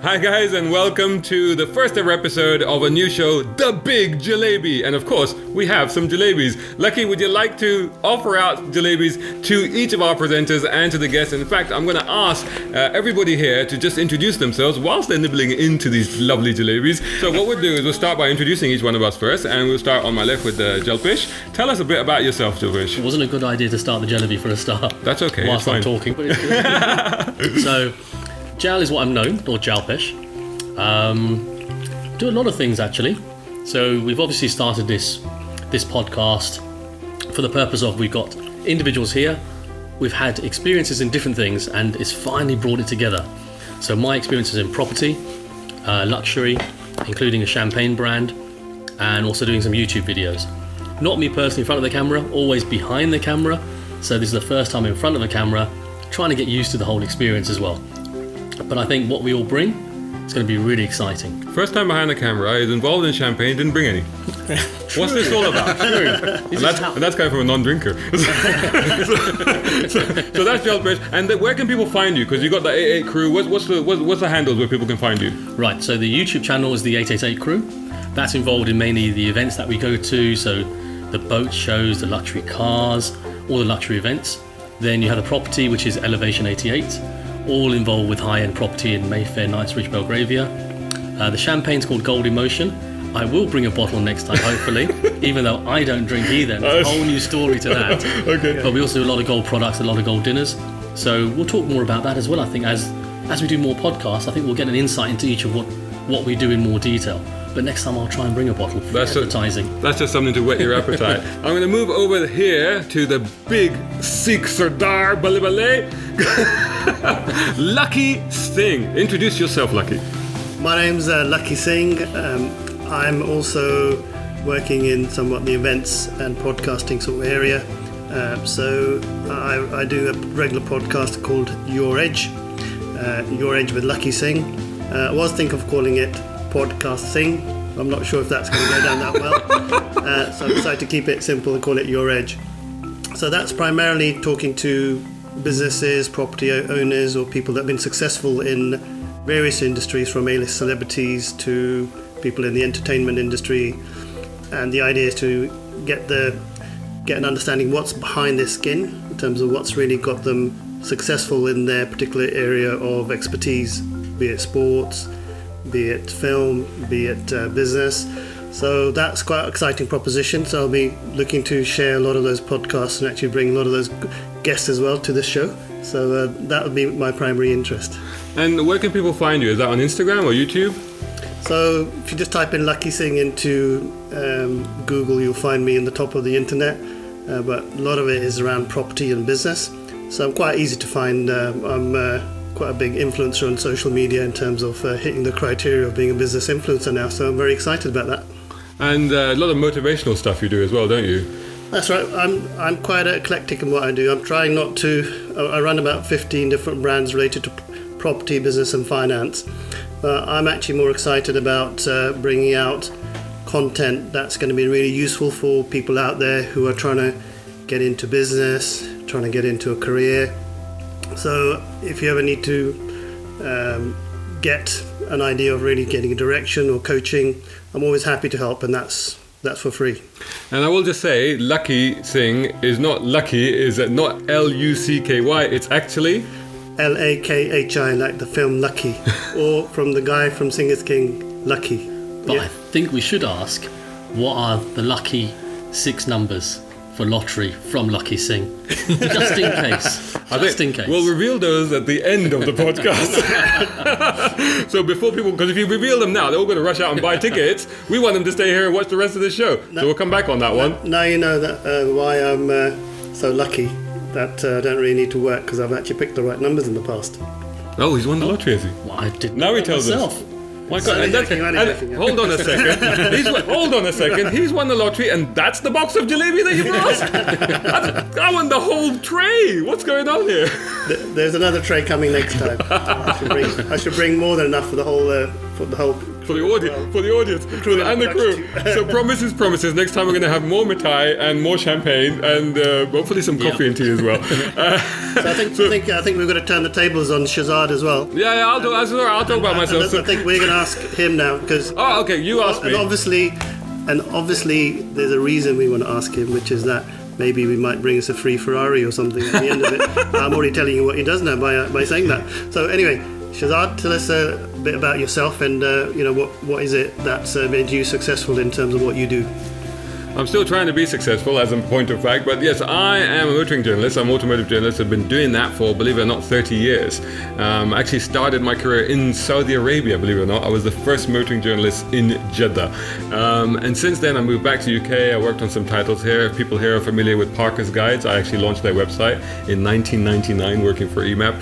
Hi guys, and welcome to the first ever episode of a new show, The Big Jalebi. And of course, we have some jalebis. Lakhi, would you like to offer out jalebis to each of our presenters and to the guests? In fact, I'm going to ask everybody here to just introduce themselves whilst they're nibbling into these lovely jalebis. So what we'll do is we'll start by introducing each one of us first, and we'll start on my left with Jalspesh. Tell us a bit about yourself, Jalspesh. It wasn't a good idea to start the jalebi for a start. That's okay. Whilst I'm talking, but it's good. So, Jal is what I'm known, or Jalspesh. Do a lot of things actually. So we've obviously started this podcast for the purpose of we've got individuals here, we've had experiences in different things, and it's finally brought it together. So my experiences in property, luxury, including a champagne brand, and also doing some YouTube videos. Not me personally in front of the camera, always behind the camera. So this is the first time in front of a camera, trying to get used to the whole experience as well. But I think what we all bring, it's going to be really exciting. First time behind the camera, he's involved in champagne, didn't bring any. What's this all about? And that's kind of from a non-drinker. so that's Jalspesh. And where can people find you? Because you got the 88 crew. What's the handles where people can find you? Right, so the YouTube channel is the 888 crew. That's involved in mainly the events that we go to, so the boat shows, the luxury cars, all the luxury events. Then you have the property, which is Elevation 88. All involved with high-end property in Mayfair, Knightsbridge, Belgravia. The champagne's called Gold Emotion. I will bring a bottle next time, hopefully, even though I don't drink either. There's a whole new story to that. Okay. But we also do a lot of gold products, a lot of gold dinners. So we'll talk more about that as well. I think as we do more podcasts, I think we'll get an insight into each of what we do in more detail. But next time I'll try and bring a bottle for advertising. That's just something to whet your appetite. I'm going to move over here to the big Sikh Sardar Bale Bale. Lakhi Singh. Introduce yourself, Lakhi. My name's Lakhi Singh. I'm also working in somewhat the events and podcasting sort of area. So I do a regular podcast called Your Edge. Your Edge with Lakhi Singh. I was thinking of calling it Podcast Sing. I'm not sure if that's going to go down that well. So I decided to keep it simple and call it Your Edge. So that's primarily talking to businesses, property owners, or people that have been successful in various industries, from A-list celebrities to people in the entertainment industry. And the idea is to get an understanding what's behind their skin in terms of what's really got them successful in their particular area of expertise, be it sports, be it film, be it business. So that's quite an exciting proposition. So I'll be looking to share a lot of those podcasts and actually bring a lot of those guests as well to this show. So that would be my primary interest. And where can people find you? Is that on Instagram or YouTube? So if you just type in Lakhi Singh into Google, you'll find me in the top of the internet. But a lot of it is around property and business. So I'm quite easy to find. I'm quite a big influencer on social media in terms of hitting the criteria of being a business influencer now, so I'm very excited about that. And a lot of motivational stuff you do as well, don't you? That's right. I'm quite eclectic in what I do. I'm trying not to. I run about 15 different brands related to property, business and finance. I'm actually more excited about bringing out content that's going to be really useful for people out there who are trying to get into business, trying to get into a career. So if you ever need to get an idea of really getting a direction or coaching, I'm always happy to help, and that's for free. And I will just say, Lakhi Singh is not Lucky, is not L-U-C-K-Y, it's actually L-A-K-H-I, like the film Lucky, or from the guy from Singh is King, Lucky. But I think we should ask, what are the lucky 6 numbers for lottery from Lakhi Singh? Just in case. In case. We'll reveal those at the end of the podcast. So before people, because if you reveal them now, they're all going to rush out and buy tickets. We want them to stay here and watch the rest of the show. So we'll come back on that one. Now you know that why I'm so lucky that I don't really need to work, because I've actually picked the right numbers in the past. Oh, he's won the lottery, has he? Well, I didn't now know he tells myself. us. My God, hold on a second. Hold on a second. He's won the lottery, and that's the box of jalebi that you lost. I won the whole tray. What's going on here? There's another tray coming next time. I should bring more than enough for the whole for the audience, and the crew. So promises. Next time we're going to have more mitai and more champagne and hopefully some coffee and tea as well. So I think we're going to turn the tables on Shazad as well. Yeah, I'll talk about myself. I think we're going to ask him now because. Oh, okay. You ask me. And obviously, there's a reason we want to ask him, which is that maybe we might bring us a free Ferrari or something at the end of it. I'm already telling you what he does now by saying that. So anyway, Shazad, tell us a bit about yourself and what is it that's made you successful in terms of what you do. I'm still trying to be successful, as a point of fact, but yes, I am a motoring journalist. I'm an automotive journalist. I've been doing that for, believe it or not, 30 years. I actually started my career in Saudi Arabia, believe it or not. I was the first motoring journalist in Jeddah. And since then, I moved back to UK. I worked on some titles here. If people here are familiar with Parker's Guides, I actually launched their website in 1999, working for EMAP.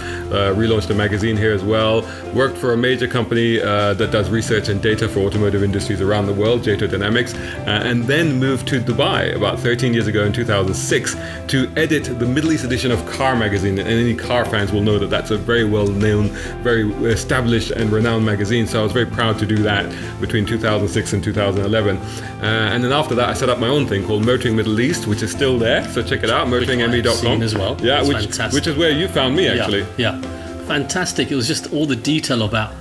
Relaunched a magazine here as well. Worked for a major company that does research and data for automotive industries around the world, Jato Dynamics, and then moved to Dubai about 13 years ago in 2006 to edit the Middle East edition of Car magazine, and any car fans will know that that's a very well known, very established and renowned magazine. So I was very proud to do that between 2006 and 2011, and then after that I set up my own thing called Motoring Middle East, which is still there, so check it out, motoringme.com as well. Yeah, which is where you found me actually. Yeah, fantastic. It was just all the detail about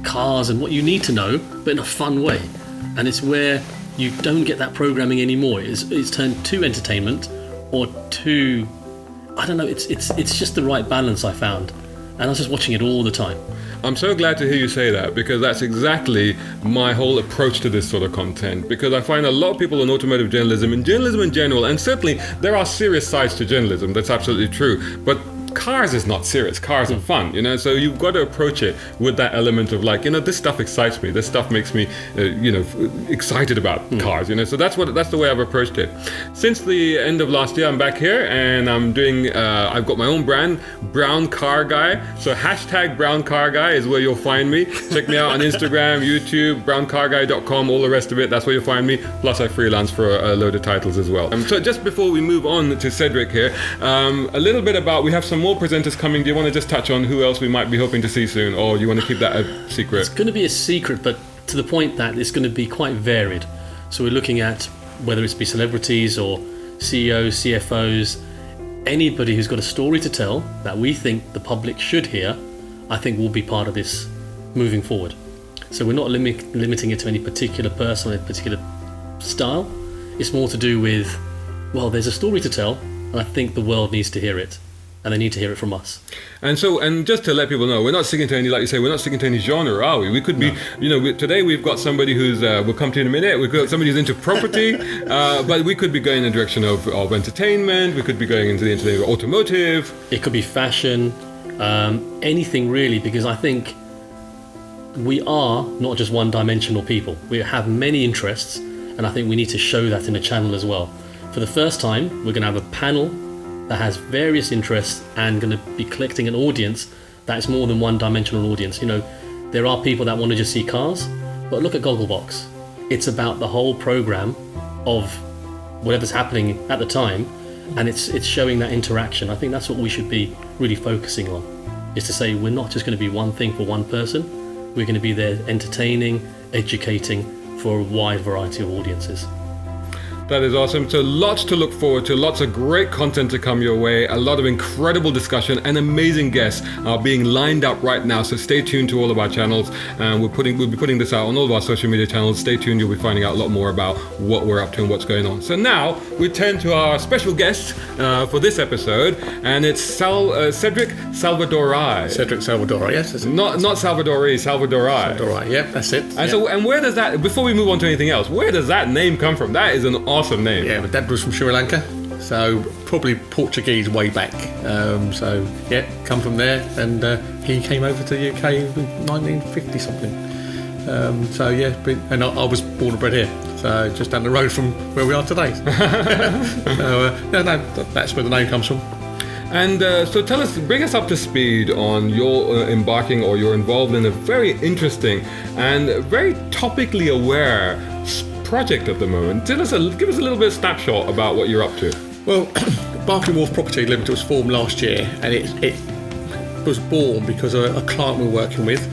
cars and what you need to know, but in a fun way, and it's where you don't get that programming anymore. It's turned to entertainment or to, I don't know, it's just the right balance I found. And I was just watching it all the time. I'm so glad to hear you say that, because that's exactly my whole approach to this sort of content, because I find a lot of people in automotive journalism, in journalism in general, and certainly there are serious sides to journalism, that's absolutely true, but cars is not serious. Cars are fun, so you've got to approach it with that element of like, this stuff excites me, this stuff makes me excited about cars, so that's the way I've approached it. Since the end of last year, I'm back here and I'm doing I've got my own brand, Brown Car Guy. So hashtag Brown Car Guy is where you'll find me. Check me out on Instagram, YouTube, browncarguy.com, all the rest of it, that's where you'll find me. Plus I freelance for a load of titles as well. So just before we move on to Cedric here, a little bit about, we have some more presenters coming. Do you want to just touch on who else we might be hoping to see soon, or do you want to keep that a secret? It's going to be a secret, but to the point that it's going to be quite varied. So we're looking at whether it's be celebrities or CEOs, CFOs, anybody who's got a story to tell that we think the public should hear, I think will be part of this moving forward. So we're not limiting it to any particular person or a particular style. It's more to do with, well, there's a story to tell, and I think the world needs to hear it. And they need to hear it from us. And just to let people know, we're not sticking to any, like you say, we're not sticking to any genre, are we? We could be, today we've got somebody who's, we'll come to in a minute, we've got somebody who's into property, but we could be going in the direction of entertainment, we could be going into the entertainment of automotive. It could be fashion, anything really, because I think we are not just one-dimensional people. We have many interests, and I think we need to show that in the channel as well. For the first time, we're going to have a panel that has various interests and going to be collecting an audience that is more than one-dimensional audience. There are people that want to just see cars, but look at Gogglebox. It's about the whole program of whatever's happening at the time, and it's showing that interaction. I think that's what we should be really focusing on, is to say we're not just going to be one thing for one person. We're going to be there entertaining, educating for a wide variety of audiences. That is awesome. So lots to look forward to, lots of great content to come your way, a lot of incredible discussion, and amazing guests are being lined up right now. So stay tuned to all of our channels, and we'll be putting this out on all of our social media channels. Stay tuned, you'll be finding out a lot more about what we're up to and what's going on. So now we turn to our special guest for this episode, and it's Cedric Salvadorai. Cedric Salvadorai, yes. That's it. Not Salvadorai, Salvadorai. Salvadorai, yeah, that's it. And so, and where does that, before we move on to anything else, where does that name come from? That is an awesome name. Yeah, my dad was from Sri Lanka, so probably Portuguese way back. So yeah, come from there, and he came over to the UK in 1950 something. So yeah, and I was born and bred here, so just down the road from where we are today. So that's where the name comes from. And so bring us up to speed on your embarking or your involvement in a very interesting and very topically aware project at the moment. Give us a little bit of snapshot about what you're up to. Well, Barking Wharf Property Limited was formed last year, and it was born because a client we're working with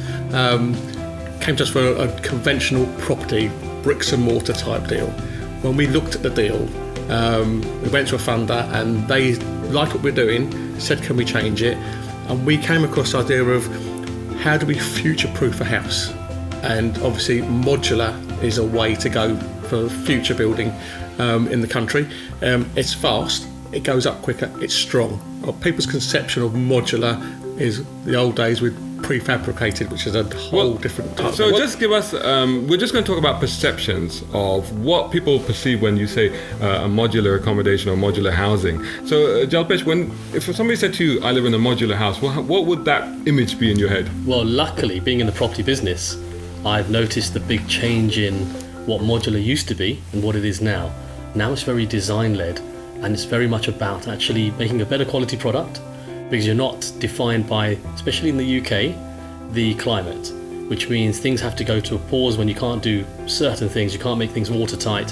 came to us for a conventional property, bricks and mortar type deal. When we looked at the deal, we went to a funder and they liked what we're doing, said can we change it, and we came across the idea of how do we future-proof a house, and obviously modular is a way to go for future building in the country. It's fast, it goes up quicker, it's strong. People's conception of modular is the old days with prefabricated, which is a whole different type. So just give us, we're just going to talk about perceptions of what people perceive when you say a modular accommodation or modular housing. So Jalspesh, if somebody said to you, I live in a modular house, what would that image be in your head? Well, luckily, being in the property business, I've noticed the big change in what modular used to be and what it is now. Now it's very design-led, and it's very much about actually making a better quality product, because you're not defined by, especially in the UK, the climate, which means things have to go to a pause when you can't do certain things, you can't make things watertight.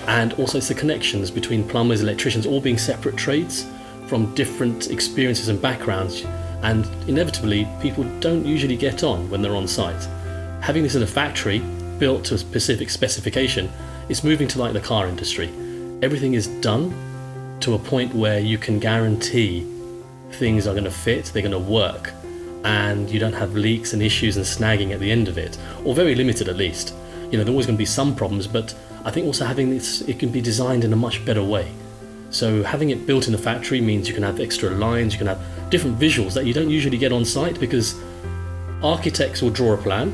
And also it's the connections between plumbers, electricians, all being separate trades from different experiences and backgrounds, and inevitably people don't usually get on when they're on site. Having this in a factory built to a specific specification, it's moving to like the car industry. Everything is done to a point where you can guarantee things are going to fit, they're going to work, and you don't have leaks and issues and snagging at the end of it, or very limited at least. You know, there's always going to be some problems, but I think also having this, it can be designed in a much better way. So having it built in the factory means you can have extra lines, you can have different visuals that you don't usually get on site, because architects will draw a plan,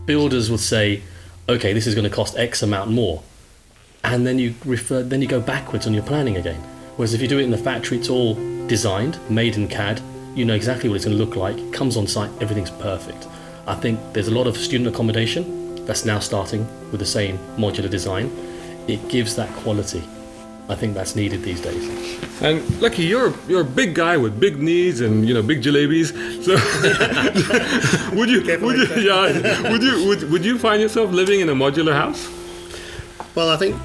builders will say, okay, this is going to cost X amount more, and then you go backwards on your planning again. Whereas if you do it in the factory, it's all designed, made in CAD, you know exactly what it's going to look like, comes on site, everything's perfect. I think there's a lot of student accommodation that's now starting with the same modular design. It gives that quality. I think that's needed these days. And Lakhi, you're a big guy with big knees and big jalebis. So would you find yourself living in a modular house? Well, I think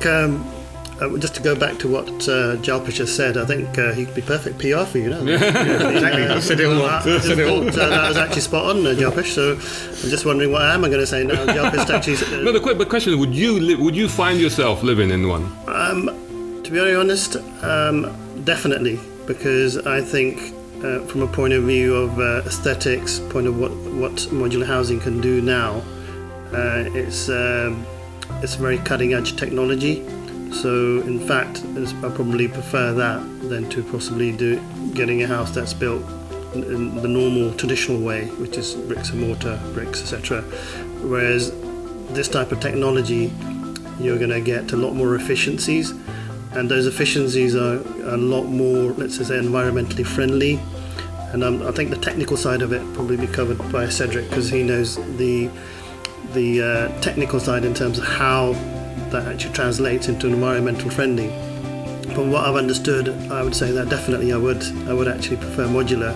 just to go back to what Jalspesh just said, I think he'd be perfect PR for you now. Exactly. I thought that was actually spot on, Jalspesh. So I'm just wondering what am I going to say now. Jalspesh actually. No, the question: would you find yourself living in one? To be very honest, definitely, because I think from a point of view of aesthetics, point of what modular housing can do now, it's very cutting edge technology. So in fact, I probably prefer that than to possibly getting a house that's built in the normal traditional way, which is bricks and mortar, bricks, etc. Whereas this type of technology, you're going to get a lot more efficiencies, and those efficiencies are a lot more, let's say, environmentally friendly. And I think the technical side of it probably be covered by Cedric, because he knows the technical side in terms of how that actually translates into environmental friendly. From what I've understood, I would say that definitely I would actually prefer modular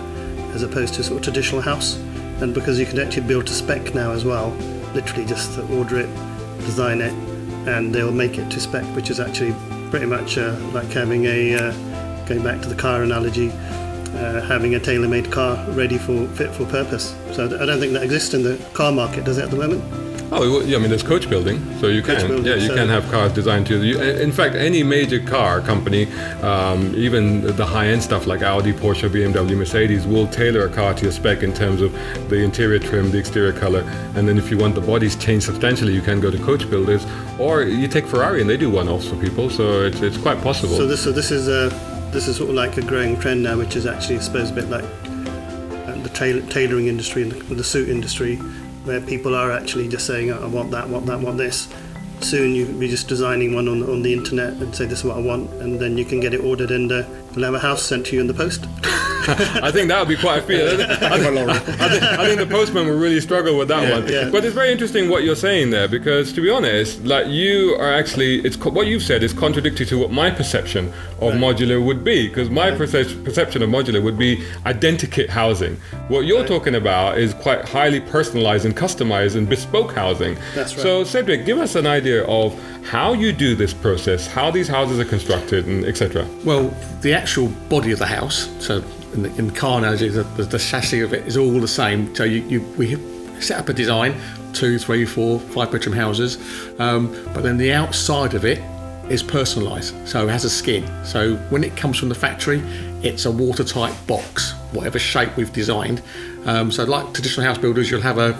as opposed to sort of traditional house. And because you can actually build to spec now as well, literally just order it, design it, and they'll make it to spec, which is actually pretty much like having going back to the car analogy, having a tailor-made car ready fit for purpose. So I don't think that exists in the car market, does it, at the moment? Oh, yeah, I mean, there's coach building, so you can, can have cars designed to you. In fact, any major car company, even the high-end stuff like Audi, Porsche, BMW, Mercedes, will tailor a car to your spec in terms of the interior trim, the exterior color, and then if you want the bodies changed substantially, you can go to coach builders, or you take Ferrari and they do one-offs for people, so it's quite possible. So this is sort of like a growing trend now, which is actually, I suppose, a bit like the tailoring industry and the suit industry, where people are actually just saying, I want that, want this. Soon you'll be just designing one on the internet and say, this is what I want, and then you can get it ordered and you'll have a house sent to you in the post. I think that would be quite a feat. I think the postman will really struggle with that one. Yeah. But it's very interesting what you're saying there, because to be honest, like you are actually, what you've said is contradictory to what my perception of modular would be, because my perception of modular would be identikit housing. What you're talking about is quite highly personalized and customized and bespoke housing. That's right. So Cedric, give us an idea of how you do this process, how these houses are constructed, and etc. Well, the actual body of the house, so in car analogy, the chassis of it is all the same. So we set up a design 2, 3, 4, 5 bedroom houses, but then the outside of it is personalised, so it has a skin. So when it comes from the factory, it's a watertight box, whatever shape we've designed. So like traditional house builders, you'll have a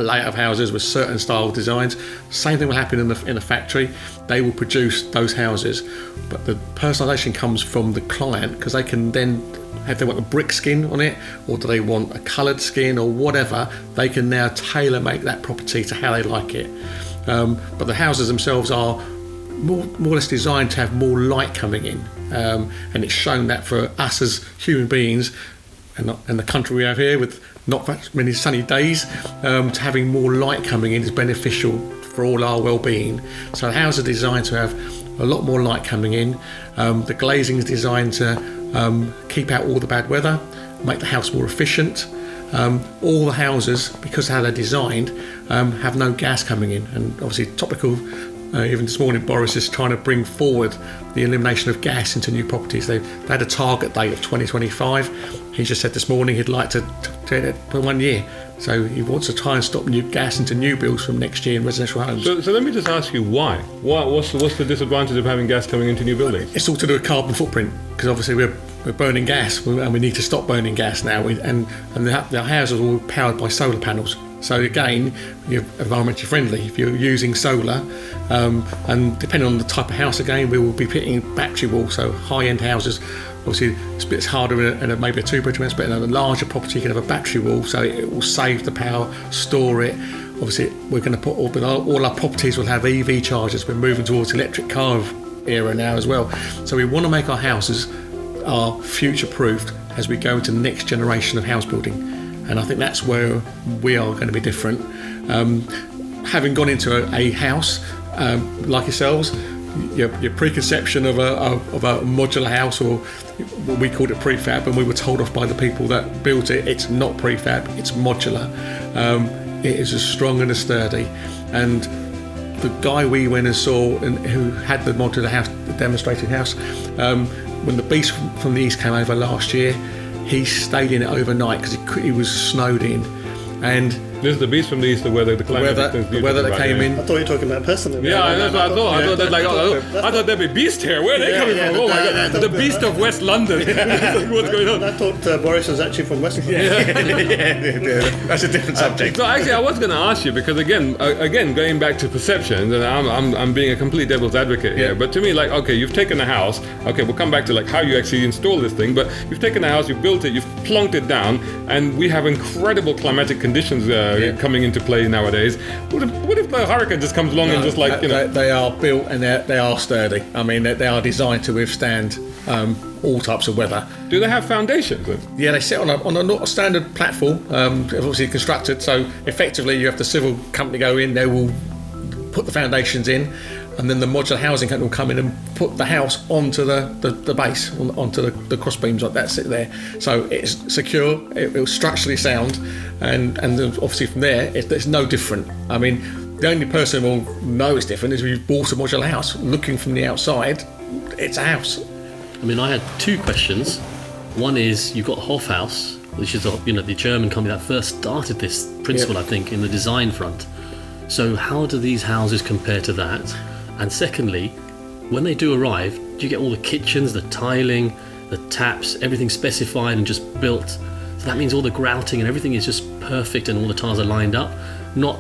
layout of houses with certain style designs. Same thing will happen in a factory. They will produce those houses, but the personalisation comes from the client, because they can then, if they want a brick skin on it, or do they want a coloured skin or whatever, they can now tailor make that property to how they like it. But the houses themselves are more or less designed to have more light coming in, and it's shown that for us as human beings, and the country we have here with not that many sunny days, to having more light coming in is beneficial for all our well-being. So the houses are designed to have a lot more light coming in. The glazing is designed to keep out all the bad weather, make the house more efficient. All the houses, because of how they're designed, have no gas coming in, and obviously topical. Even this morning, Boris is trying to bring forward the elimination of gas into new properties. They had a target date of 2025. He just said this morning he'd like to do it for 1 year. So he wants to try and stop new gas into new builds from next year in residential homes. So let me just ask you why? What's the disadvantage of having gas coming into new buildings? It's all to do with carbon footprint, because obviously we're burning gas, and we need to stop burning gas now. And the houses are all powered by solar panels. So again, you're environmentally friendly if you're using solar, and depending on the type of house, again, we will be putting battery walls. So high-end houses, obviously it's a bit harder in maybe a 2-bedroom house, but in a larger property you can have a battery wall, so it will save the power, store it. Obviously we're going to put all our properties will have EV chargers. We're moving towards electric car era now as well. So we want to make our houses are future-proofed as we go into the next generation of house building. And I think that's where we are going to be different. Having gone into a house like yourselves, your preconception of a modular house, or what we called it prefab, and we were told off by the people that built it, it's not prefab, it's modular. It is as strong and as sturdy. And the guy we went and saw, who had the modular house, the demonstrating house, when the beast from the east came over last year, he stayed in it overnight because he was snowed in. And this is the beast from the east, the weather that came in. I thought you were talking about personally. Yeah, that's what I thought. I thought there'd be beast here. Where are they coming from? Oh my god, the beast of West London. What's going on? I thought Boris was actually from West London. Yeah, that's a different subject. So actually, I was going to ask you, because again, going back to perceptions, and I'm being a complete devil's advocate here. But to me, like, okay, you've taken a house. Okay, we'll come back to like how you actually install this thing. But you've taken a house, you've built it, you've plonked it down, and we have incredible climatic conditions coming into play nowadays. What if the hurricane just comes along and just like, they are built and they are sturdy. I mean, they are designed to withstand all types of weather. Do they have foundations? Yeah, they sit on a standard platform, obviously constructed. So effectively, you have the civil company go in. They will put the foundations in, and then the modular housing company will come in and put the house onto the base, onto the cross beams like that, sit there. So it's secure, it's structurally sound, and then obviously from there, it's no different. I mean, the only person who will know it's different is if you've bought a modular house. Looking from the outside, it's a house. I mean, I had two questions. One is, you've got Hofhaus, which is the German company that first started this principle, I think, in the design front. So how do these houses compare to that? And secondly, when they do arrive, do you get all the kitchens, the tiling, the taps, everything specified and just built? So that means all the grouting and everything is just perfect and all the tiles are lined up. Not,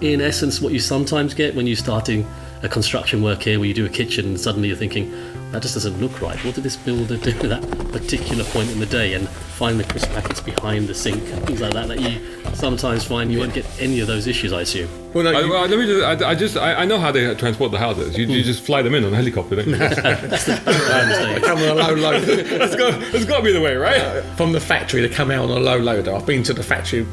in essence, what you sometimes get when you're starting a construction work here, where you do a kitchen and suddenly you're thinking, that just doesn't look right. What did this builder do at that particular point in the day? And find the crisp packets behind the sink, things like that you sometimes find you won't get any of those issues, I assume. Well, I know how they transport the houses. You just fly them in on a helicopter. Don't you? They come on a low loader. That's got to be the way, right? From the factory, they come out on a low loader. I've been to the factory.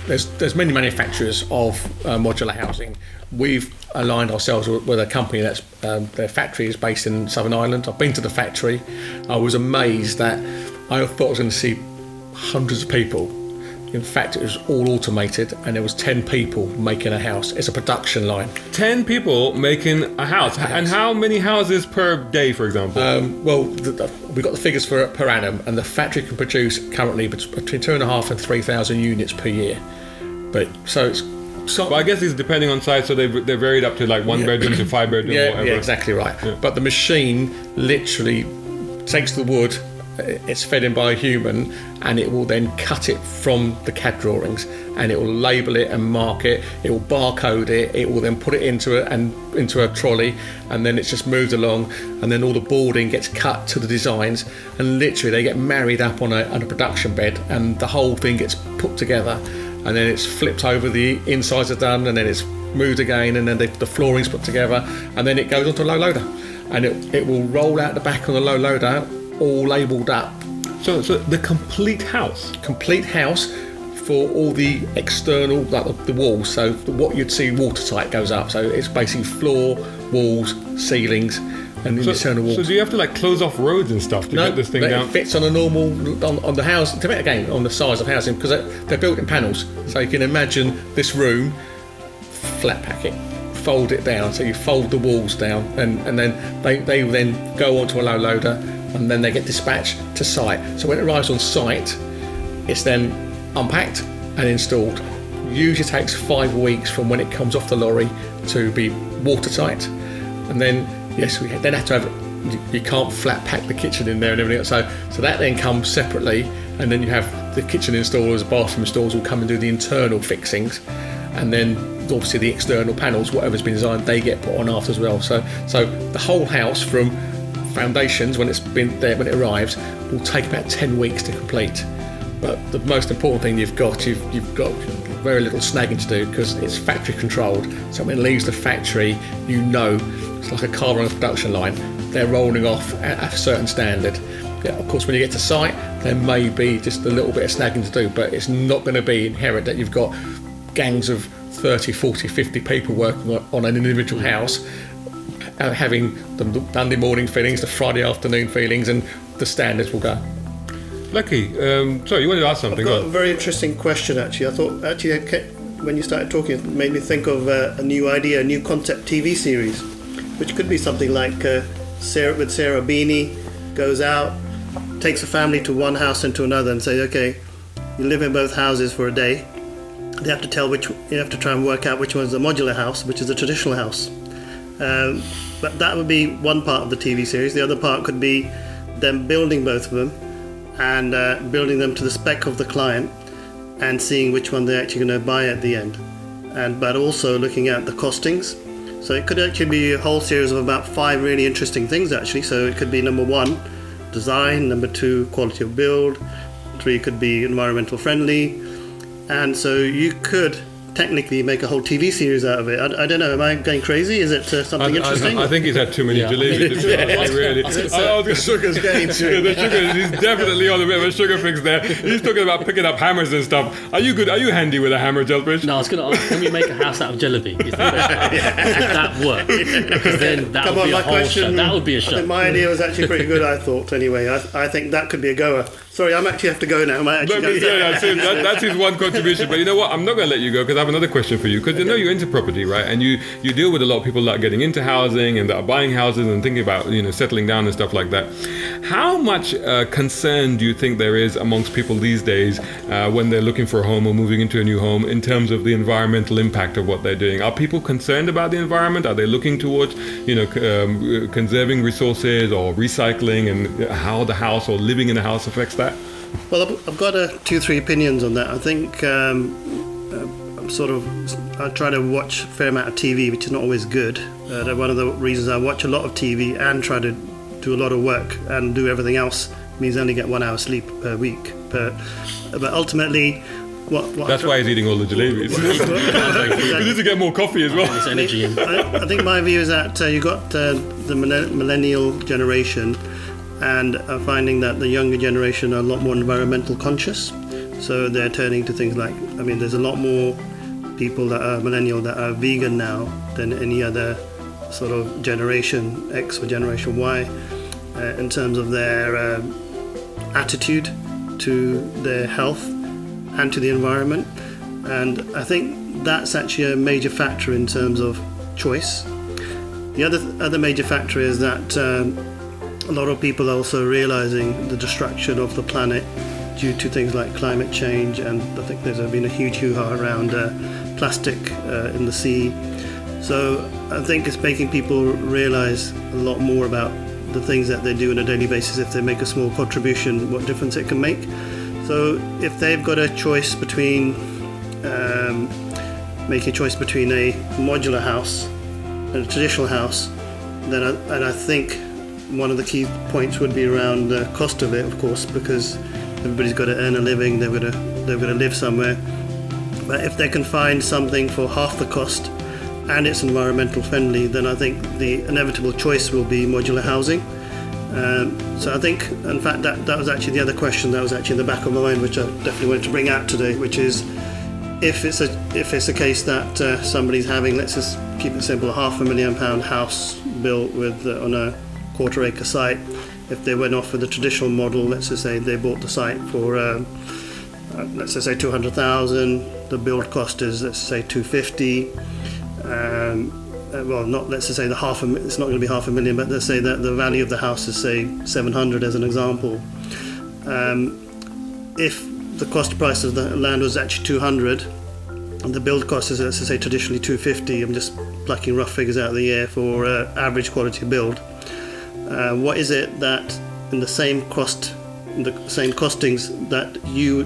There's many manufacturers of modular housing. We've aligned ourselves with a company that's their factory is based in Southern Ireland. I've been to the factory. I was amazed that I thought I was going to see hundreds of people. In fact, it was all automated, and there was 10 people making a house. It's a production line. 10 people making a house. And how many houses per day, for example? We've got the figures for per annum, and the factory can produce currently between 2,500 and 3,000 units per year. But so it's So, But I guess it's depending on size, so they're varied up to like 1 bedroom to 5 bedroom. yeah, whatever. yeah, exactly right. Yeah. But the machine literally takes the wood, it's fed in by a human, and it will then cut it from the CAD drawings, and it will label it and mark it. It will barcode it. It will then put it into a trolley, and then it's just moved along, and then all the boarding gets cut to the designs, and literally they get married up on a production bed, and the whole thing gets put together, and then it's flipped over. The insides are done, and then it's moved again, and then the flooring's put together, and then it goes onto a low loader, and it will roll out the back on the low loader, all labelled up. So the complete house. Complete house for all the external, like the walls. So what you'd see watertight goes up. So it's basically floor, walls, ceilings, and the internal walls. So do you have to like close off roads and stuff to get this thing down? It fits on a normal on the house. Depending again on the size of housing, because they're built in panels. So you can imagine this room, flat pack it, fold it down. So you fold the walls down, and then they then go onto a low loader, and then they get dispatched to site. So when it arrives on site, it's then unpacked and installed. Usually takes 5 weeks from when it comes off the lorry to be watertight, and then yes, we then have to have. You can't flat pack the kitchen in there and everything else. So that then comes separately, and then you have the kitchen installers, bathroom installers will come and do the internal fixings, and then obviously the external panels, whatever's been designed, they get put on after as well. So the whole house from foundations, when it's been there, when it arrives, will take about 10 weeks to complete. But the most important thing you've got very little snagging to do, because it's factory controlled. So when it leaves the factory, it's like a car on a production line. They're rolling off at a certain standard. Yeah, of course, when you get to site, there may be just a little bit of snagging to do, but it's not going to be inherent that you've got gangs of 30, 40, 50 people working on an individual house, having the Monday morning feelings, the Friday afternoon feelings, and the standards will go. Lucky, sorry, you wanted to ask something. I've got a very interesting question, actually. I thought, when you started talking, it made me think of a new idea, a new concept TV series, which could be something like Sarah Beanie goes out, takes a family to one house and to another, and says, okay, you live in both houses for a day. You have to try and work out which one's the modular house, which is the traditional house. But that would be one part of the TV series. The other part could be them building both of them and building them to the spec of the client and seeing which one they're actually going to buy at the end. But also looking at the costings. So it could actually be a whole series of about 5 really interesting things, actually. So it could be number 1, design; number 2, quality of build; 3 could be environmental friendly. And so you could technically make a whole TV series out of it. I don't know, am I going crazy? Is it something interesting? I think he's had too many jalebis. Really. The sugar's getting to The sugar, he's definitely on a bit of a sugar fix there. He's talking about picking up hammers and stuff. Are you good? Are you handy with a hammer, Jalspesh? No, I was going to ask, can we make a house out of jalebi? Would that work? Because then that would be a whole show. That would be a I show. think my idea was actually pretty good, I thought, anyway. I think that could be a goer. Sorry, I actually have to go now. That's his one contribution. But you know what? I'm not going to let you go, because I have another question for you. Because you know you're into property, right? And you deal with a lot of people that are getting into housing and that are buying houses and thinking about settling down and stuff like that. How much concern do you think there is amongst people these days when they're looking for a home or moving into a new home in terms of the environmental impact of what they're doing? Are people concerned about the environment? Are they looking towards conserving resources or recycling, and how the house or living in a house affects that? Well, I've got 2-3 opinions on that. I think I try to watch a fair amount of TV, which is not always good. One of the reasons I watch a lot of TV and try to do a lot of work and do everything else means I only get 1 hour sleep per week. But ultimately, that's why he's eating all the jalebis. He needs to get more coffee as well. This energy. I think my view is that you've got the millennial generation, and are finding that the younger generation are a lot more environmental conscious. So they're turning to things like, there's a lot more people that are millennial that are vegan now than any other sort of generation X or generation Y in terms of their attitude to their health and to the environment. And I think that's actually a major factor in terms of choice. The other major factor is that a lot of people are also realizing the destruction of the planet due to things like climate change, and I think there's been a huge hoo-ha around plastic in the sea. So I think it's making people realise a lot more about the things that they do on a daily basis. If they make a small contribution, what difference it can make. So if they've got a choice between making a choice between a modular house and a traditional house, then I think one of the key points would be around the cost of it, of course, because everybody's got to earn a living, they've got to live somewhere. But if they can find something for half the cost and it's environmental friendly, then I think the inevitable choice will be modular housing. So I think, in fact, that was actually the other question that was actually in the back of my mind, which I definitely wanted to bring out today, which is if it's a case that somebody's having, let's just keep it simple, a £500,000 house built with on a quarter-acre site. If they went off with the traditional model, let's just say they bought the site for let's just say 200,000. The build cost is, let's say, 250. Well, not let's just say it's not going to be £500,000, but let's say that the value of the house is, say, 700 as an example. If the cost price of the land was actually 200, and the build cost is, let's say, traditionally 250. I'm just plucking rough figures out of the air for average quality build. What is it that in the same costings that you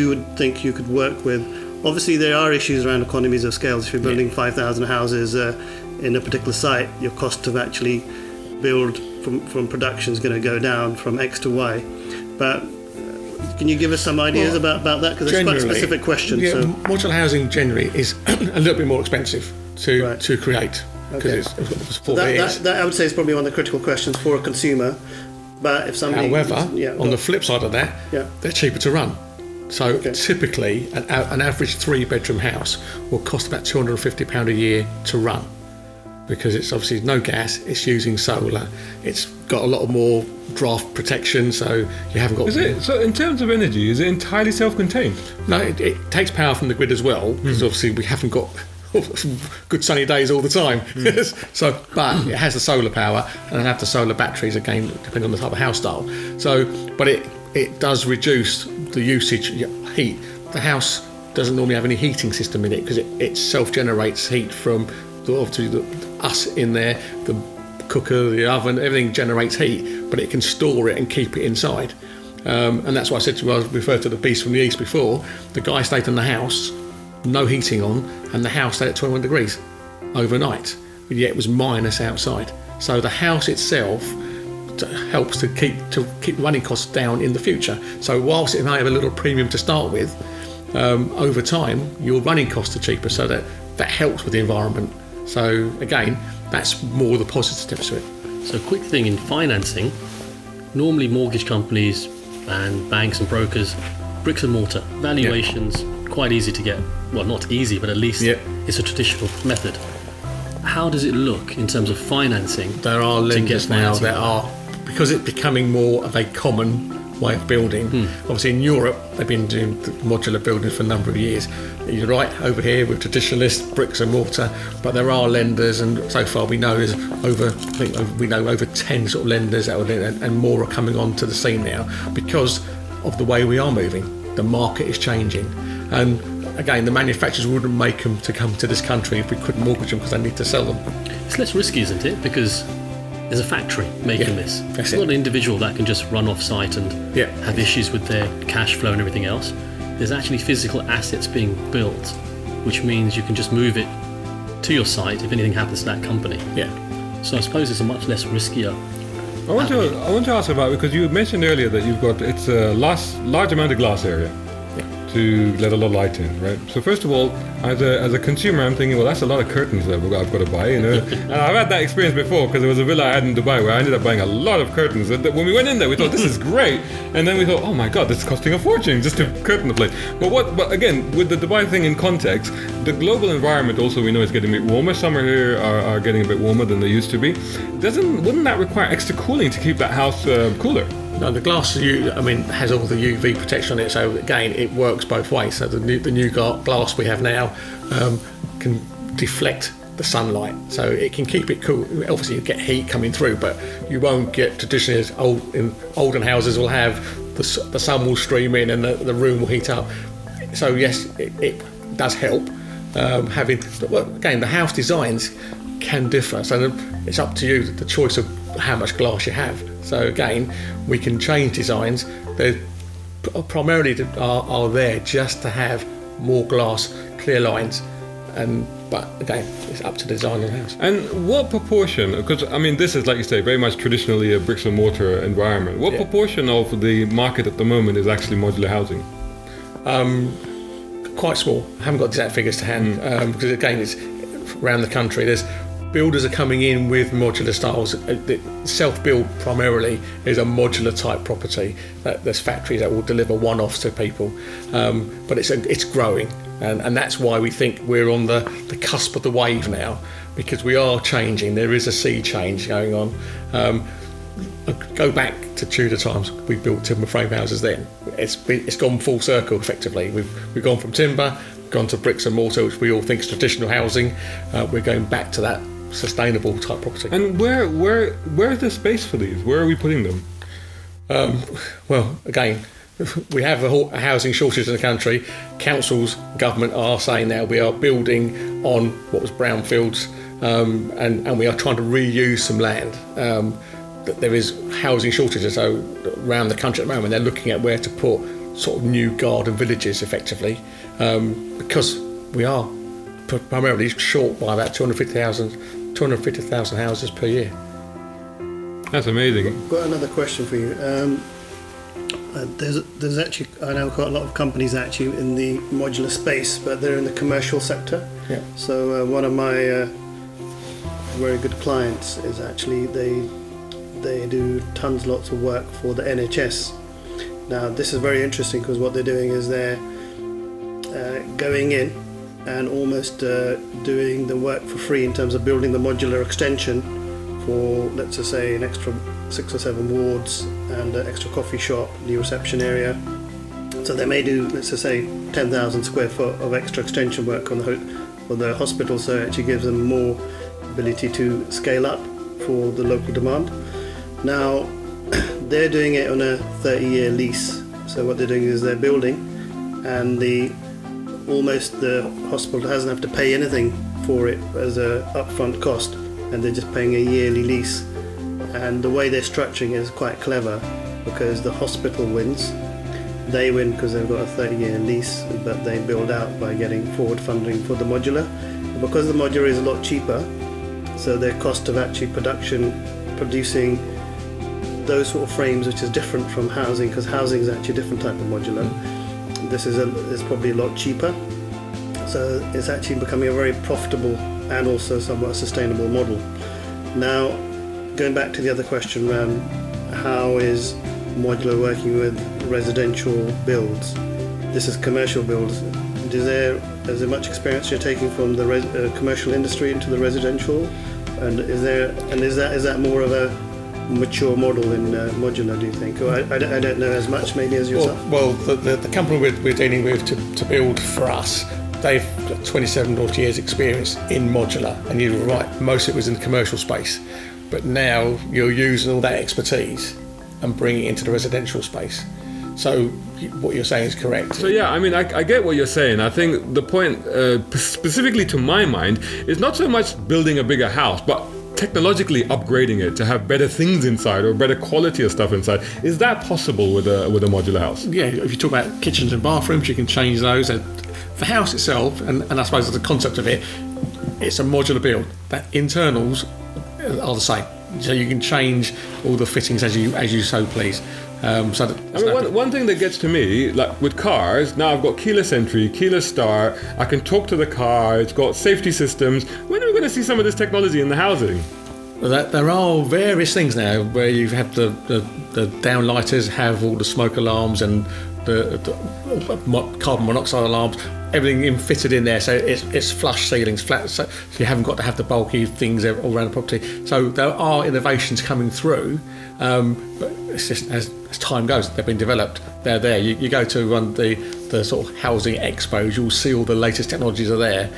would think you could work with? Obviously, there are issues around economies of scale. If you're building 5,000 houses in a particular site, your cost of actually build from production is going to go down from X to Y. But can you give us some ideas about that? Because it's quite a specific question. Yeah, so. Modular housing generally is a little bit more expensive to create. Okay. That I would say is probably one of the critical questions for a consumer. But if somebody, however, on the flip side of that, they're cheaper to run. So typically, an average 3-bedroom house will cost about £250 a year to run, because it's obviously no gas, it's using solar, it's got a lot more draft protection, so you haven't got... So in terms of energy, is it entirely self-contained? No, it takes power from the grid as well, because obviously we haven't got good sunny days all the time. But it has the solar power, and it have the solar batteries, again, depending on the type of house style. So, but it does reduce the usage of heat. The house doesn't normally have any heating system in it, because it self-generates heat from us in there, the cooker, the oven, everything generates heat, but it can store it and keep it inside. And that's why I said I referred to the beast from the east before. The guy stayed in the house, no heating on, and the house stayed at 21 degrees overnight, but yet it was minus outside. So the house itself helps to keep running costs down in the future. So whilst it may have a little premium to start with, over time your running costs are cheaper, so that helps with the environment. So again, that's more the positive to it. So quick thing in financing, normally mortgage companies and banks and brokers, bricks and mortar, valuations, quite easy to get. Well, not easy, but at least it's a traditional method. How does it look in terms of financing? There are lenders now that are, because it's becoming more of a common way of building. Obviously in Europe, they've been doing the modular building for a number of years. You're right, over here with traditionalist bricks and mortar, but there are lenders, and so far we know there's over 10 sort of lenders that are, and more are coming onto the scene now because of the way we are moving. The market is changing, and again, the manufacturers wouldn't make them to come to this country if we couldn't mortgage them, because they need to sell them. It's less risky, isn't it? Because there's a factory making this. It's not an individual that can just run off site and have issues with their cash flow and everything else. There's actually physical assets being built, which means you can just move it to your site if anything happens to that company. So I suppose it's a much less riskier. I want to ask about, because you mentioned earlier that you've got it's a large amount of glass area to let a lot of light in, right? So first of all, as a consumer, I'm thinking, well, that's a lot of curtains that I've got to buy, you know. And I've had that experience before, because there was a villa I had in Dubai where I ended up buying a lot of curtains. And when we went in there, we thought, this is great, and then we thought, oh my god, this is costing a fortune just to curtain the place. But again, with the Dubai thing in context, the global environment also, we know, is getting a bit warmer. Summer here are getting a bit warmer than they used to be. Wouldn't that require extra cooling to keep that house cooler? No, the glass has all the UV protection on it, so again it works both ways. So the new glass we have now can deflect the sunlight, so it can keep it cool. Obviously you get heat coming through, but you won't get traditionally as olden houses will have the sun will stream in and the room will heat up. So yes, it does help. Again, the house designs can differ, so it's up to you the choice of how much glass you have. So again, we can change designs. They primarily are there just to have more glass, clear lines, but again, it's up to the design of the house. And what proportion, because I mean this is, like you say, very much traditionally a bricks and mortar environment, what proportion of the market at the moment is actually modular housing? Quite small. I haven't got exact figures to hand, because again, it's around the country. There's builders are coming in with modular styles. Self-build primarily is a modular type property. There's factories that will deliver one-offs to people, but it's growing, and that's why we think we're on the cusp of the wave now, because we are changing. There is a sea change going on. Go back to Tudor times. We built timber frame houses then. It's gone full circle effectively. We've gone from timber, gone to bricks and mortar, which we all think is traditional housing. We're going back to that sustainable type property. And where is the space for these? Where are we putting them? Well, again, we have a housing shortage in the country. Councils, government are saying now we are building on what was brownfields, and we are trying to reuse some land. There is housing shortages, so around the country at the moment they're looking at where to put sort of new garden villages effectively, because we are primarily short by about 250,000 houses per year. That's amazing. I've got another question for you. There's actually, I know quite a lot of companies actually in the modular space, but they're in the commercial sector. Yeah. So one of my very good clients is actually they do lots of work for the NHS. Now this is very interesting because what they're doing is they're going in and almost doing the work for free in terms of building the modular extension for, let's just say, an extra 6 or 7 wards and an extra coffee shop, the reception area. So they may do, let's just say, 10,000 square foot of extra extension work on the hospital, so it actually gives them more ability to scale up for the local demand. Now, they're doing it on a 30-year lease. So what they're doing is they're building, and the hospital doesn't have to pay anything for it as a upfront cost, and they're just paying a yearly lease. And the way they're structuring it is quite clever, because the hospital wins. They win because they've got a 30-year lease, but they build out by getting forward funding for the modular. And because the modular is a lot cheaper, so their cost of actually producing those sort of frames, which is different from housing, because housing is actually a different type of modular. This is probably a lot cheaper, so it's actually becoming a very profitable and also somewhat sustainable model. Now, going back to the other question around how is modular working with residential builds? This is commercial builds. Is there much experience you're taking from the commercial industry into the residential? And is that more of a mature model in modular, do you think? Or I don't know as much maybe as yourself. Well, the company we're dealing with to build for us, they've got 27 odd years experience in modular, and you were right, most of it was in the commercial space, but now you're using all that expertise and bringing it into the residential space. So what you're saying is correct. So yeah, I mean, I get what you're saying. I think the point, specifically to my mind, is not so much building a bigger house, but technologically upgrading it to have better things inside or better quality of stuff inside. Is that possible with a modular house? Yeah, if you talk about kitchens and bathrooms, you can change those. And the house itself, and I suppose the concept of it, it's a modular build. That internals are the same, so you can change all the fittings as you so please. One thing that gets to me, like with cars, now I've got keyless entry, keyless start, I can talk to the car, it's got safety systems. When are we going to see some of this technology in the housing? Well, there are various things now where you have the downlighters have all the smoke alarms and the carbon monoxide alarms, everything fitted in there, so it's flush ceilings, flat, so you haven't got to have the bulky things all around the property. So there are innovations coming through, but it's just as time goes, they've been developed. They're there. You go to one of the sort of housing expos, you'll see all the latest technologies are there.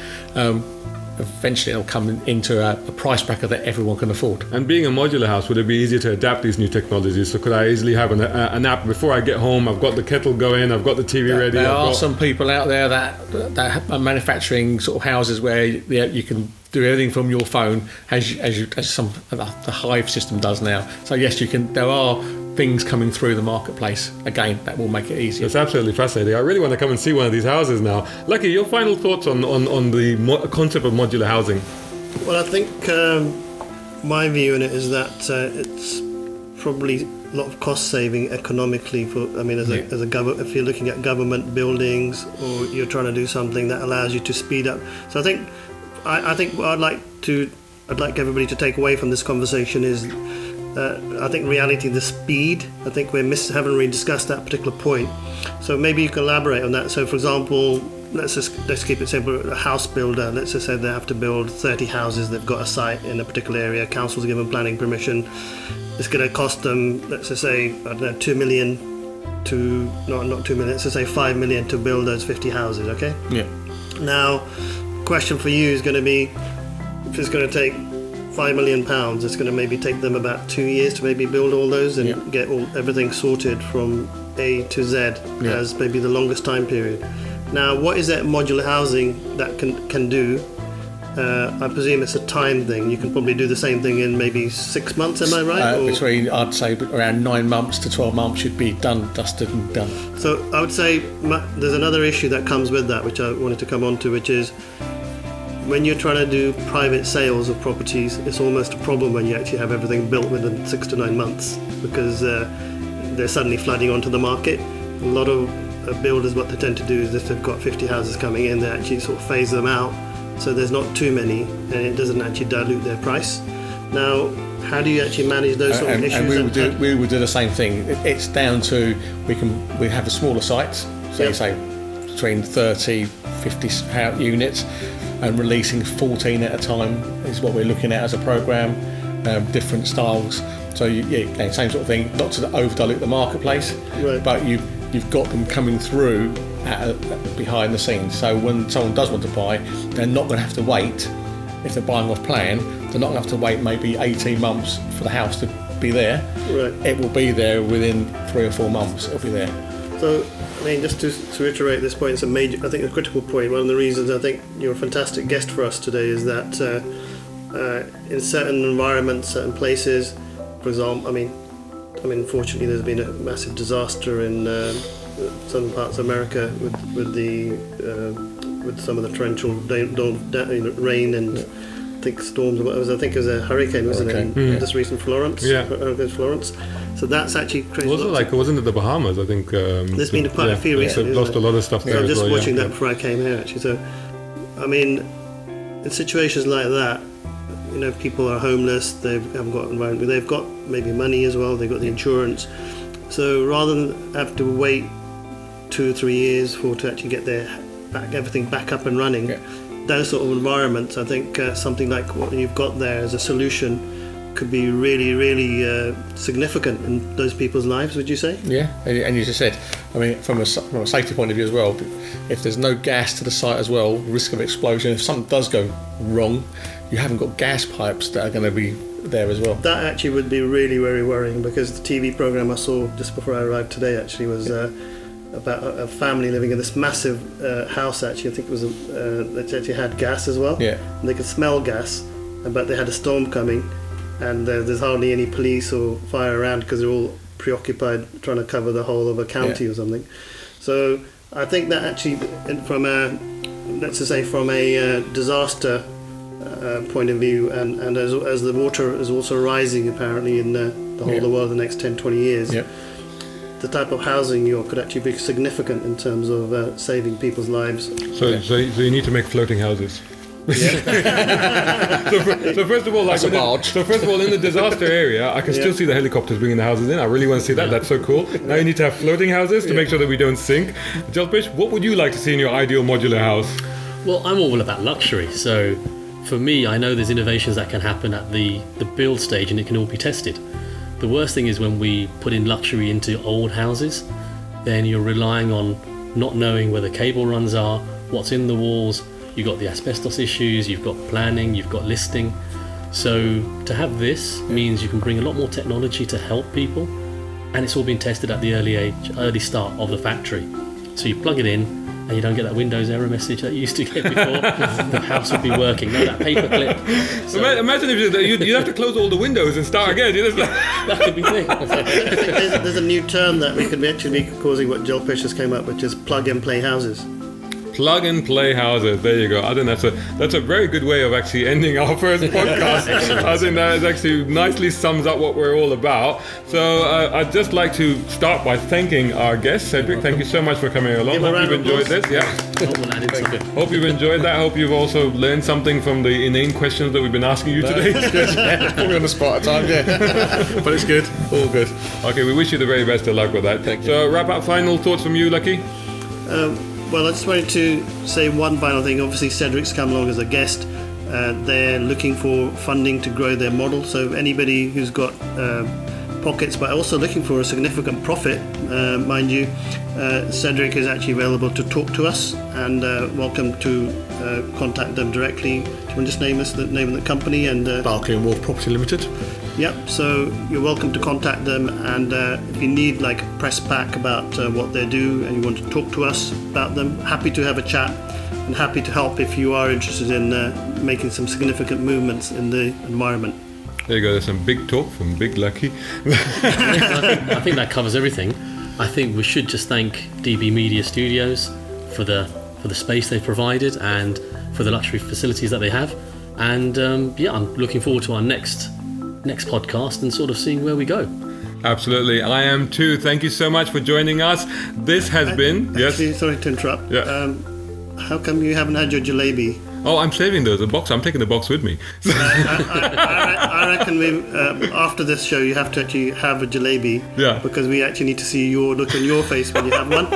eventually it'll come into a price bracket that everyone can afford. And being a modular house, would it be easier to adapt these new technologies? So could I easily have an app before I get home? I've got the kettle going, I've got the TV ready. There are some people out there that are manufacturing sort of houses where you can do everything from your phone, as the Hive system does now. So yes, you can. There are things coming through the marketplace again that will make it easier. It's absolutely fascinating. I really want to come and see one of these houses now. Lakhi, your final thoughts on the concept of modular housing? Well, I think my view on it is that it's probably a lot of cost saving economically as a government. If you're looking at government buildings or you're trying to do something that allows you to speed up. So I think what I'd like everybody to take away from this conversation is I think reality, the speed. I think we haven't really discussed that particular point. So maybe you can elaborate on that. So for example, let's keep it simple. A house builder, let's just say they have to build 30 houses. They've got a site in a particular area. Council's given planning permission. It's going to cost them, let's just say, I don't know, 2 million to not 2 million. Let's just say 5 million to build those 50 houses. Okay. Yeah. Now, question for you is going to be, if it's going to take £5 million, it's going to maybe take them about 2 years to maybe build all those and get everything sorted from A to Z as maybe the longest time period. Now, what is that modular housing that can do? I presume it's a time thing. You can probably do the same thing in maybe 6 months, am I right? Between, I'd say, around 9 months to 12 months should be done, dusted and done. So I would say there's another issue that comes with that, which I wanted to come on to, which is when you're trying to do private sales of properties, it's almost a problem when you actually have everything built within 6 to 9 months because they're suddenly flooding onto the market. A lot of builders, what they tend to do is if they've got 50 houses coming in, they actually sort of phase them out so there's not too many and it doesn't actually dilute their price. Now, how do you actually manage those sort of issues? And we would do the same thing. It's down to we have a smaller sites, so you say between 30, 50 units, and releasing 14 at a time is what we're looking at as a program. Different styles. So again, same sort of thing. Not to over dilute the marketplace, but you've got them coming through behind the scenes. So when someone does want to buy, they're not going to have to wait. If they're buying off plan, they're not going to have to wait maybe 18 months for the house to be there. It will be there within 3 or 4 months. It'll be there. So, I mean, just to reiterate this point, it's a critical point. One of the reasons I think you're a fantastic guest for us today is that in certain environments, certain places, for example, I mean, unfortunately, there's been a massive disaster in southern parts of America with some of the torrential rain and thick storms. I think it was a hurricane, wasn't it? Just recent Florence. Hurricane Florence. So that's actually crazy. Wasn't it the Bahamas? I think there's been quite a few recently. They've lost a lot of stuff there. So I'm just as well, watching that before I came here, actually. So, I mean, in situations like that, people are homeless. They haven't got environment. They've got maybe money as well. They've got the insurance. So rather than have to wait 2 or 3 years to actually get everything back up and running, those sort of environments, I think something like what you've got there as a solution could be really, really significant in those people's lives, would you say? Yeah, and you just said, I mean, from a safety point of view as well, if there's no gas to the site as well, risk of explosion, if something does go wrong, you haven't got gas pipes that are going to be there as well. That actually would be really very worrying, because the TV programme I saw just before I arrived today actually was about a family living in this massive house. Actually, I think it was that actually had gas as well. Yeah, and they could smell gas, but they had a storm coming, and there's hardly any police or fire around because they're all preoccupied trying to cover the whole of a county or something. So I think that actually, from a disaster point of view, and as the water is also rising apparently in the whole of the world the next 10-20 years, the type of housing could actually be significant in terms of saving people's lives. So you need to make floating houses. So first of all, in the disaster area, I can still see the helicopters bringing the houses in. I really want to see that. That's so cool. Now you need to have floating houses to make sure that we don't sink. Jalspesh, what would you like to see in your ideal modular house? Well, I'm all about luxury. So for me, I know there's innovations that can happen at the build stage, and it can all be tested. The worst thing is when we put in luxury into old houses, then you're relying on not knowing where the cable runs are, what's in the walls, you've got the asbestos issues, you've got planning, you've got listing. So to have this means you can bring a lot more technology to help people, and it's all been tested at the early start of the factory. So you plug it in, and you don't get that Windows error message that you used to get before. The house would be working. No, that paper clip. So, Imagine if you'd have to close all the windows and start again. that could be thing. There's a new term that we could actually be causing what Jalspesh has came up, which is plug and play houses. Plug and play houses. There you go. I think that's a very good way of actually ending our first podcast. I think that actually nicely sums up what we're all about. So I'd just like to start by thanking our guest, Cedric. Thank you so much for coming along. Hope you've enjoyed this. Yeah. Hope you've enjoyed that. Hope you've also learned something from the inane questions that we've been asking you today. Probably on the spot at times, yeah. But it's good. All good. Okay, we wish you the very best of luck with that. Thank you. So wrap up final thoughts from you, Lakhi? Well, I just wanted to say one final thing. Obviously, Cedric's come along as a guest. They're looking for funding to grow their model. So anybody who's got pockets, but also looking for a significant profit, mind you, Cedric is actually available to talk to us, and welcome to contact them directly. Do you want to just name the name of the company? And Barclay and Wolf Property Limited. Yep, so you're welcome to contact them, and if you need like a press pack about what they do and you want to talk to us about them, happy to have a chat and happy to help if you are interested in making some significant movements in the environment. There you go. There's some big talk from Big Lakhi. I think that covers everything. I think we should just thank DB Media Studios for the space they've provided and for the luxury facilities that they have. And I'm looking forward to our next podcast and sort of seeing where we go. Absolutely, I am too. Thank you so much for joining us. This has been Actually, sorry to interrupt. Yeah. How come you haven't had your jalebi? Oh, I'm saving the box. I'm taking the box with me. I reckon after this show you have to actually have a jalebi. Yeah. Because we actually need to see your look on your face when you have one.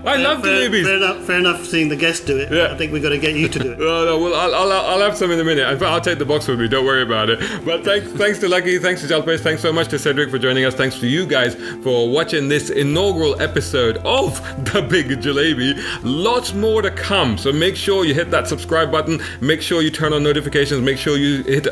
I love jalebis. Fair enough seeing the guest do it. Yeah. I think we've got to get you to do it. No, well, I'll have some in a minute. In fact, I'll take the box with me. Don't worry about it. But thanks to Lakhi, thanks to Jalspesh, thanks so much to Cedric for joining us. Thanks to you guys for watching this inaugural episode of The Big Jalebi. Lots more to come. So make sure you hit that subscribe button. Make sure you turn on notifications. Make sure you hit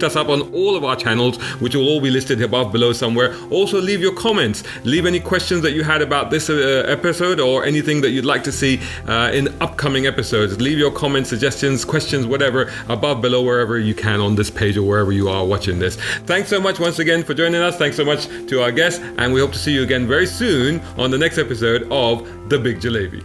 us up on all of our channels, which will all be listed above below somewhere. Also, leave your comments. Leave any questions that you had about this episode or anything that you'd like to see in upcoming episodes. Leave your comments, suggestions, questions, whatever, above below wherever you can on this page or wherever you are watching this. Thanks so much once again for joining us. Thanks so much to our guests, and we hope to see you again very soon on the next episode of The Big Jalebi.